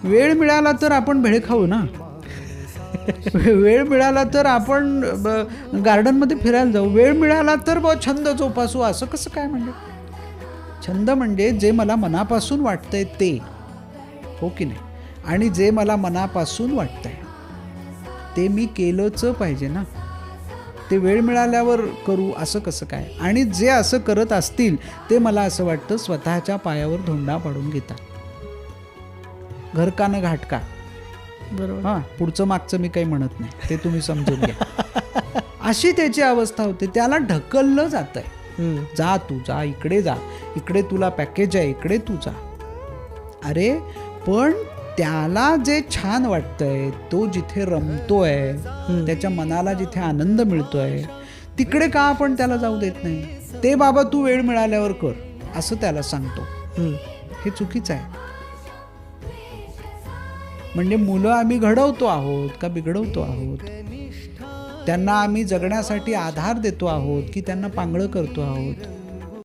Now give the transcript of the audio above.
वेळ मिळाला तर आपण भेळ खाऊ ना. वेळ मिळाला तर आपण गार्डनमध्ये फिरायला जाऊ. वेळ मिळाला तर छंद जोपासू. असं कसं काय? म्हणजे छंद म्हणजे जे मला मनापासून वाटतंय ते, हो की नाही? आणि जे मला मनापासून वाटतंय ते मी केलंच पाहिजे ना. ते वेळ मिळाल्यावर करू असं कसं काय? आणि जे असं करत असतील ते मला असं वाटतं स्वतःच्या पायावर धोंडा पाडून घेतात. घर का न घाटका. बरोबर. हां, पुढचं मागचं मी काही म्हणत नाही, ते तुम्ही समजून घ्या. अशी त्याची अवस्था होते. त्याला ढकललं जात आहे. जा तू, जा इकडे, जा इकडे, तुला पॅकेज आहे, इकडे तू जा. अरे पण त्याला जे छान वाटतंय, तो जिथे रमतोय, त्याच्या मनाला जिथे आनंद मिळतोय, तिकडे का आपण त्याला जाऊ देत नाही? ते बाबा तू वेळ मिळाल्यावर कर असं त्याला सांगतो. हे चुकीचं आहे. म्हणजे मुलं आम्ही घडवतो आहोत का बिघडवतो आहोत? त्यांना आम्ही जगण्यासाठी आधार देतो आहोत की त्यांना पांगळं करतो आहोत?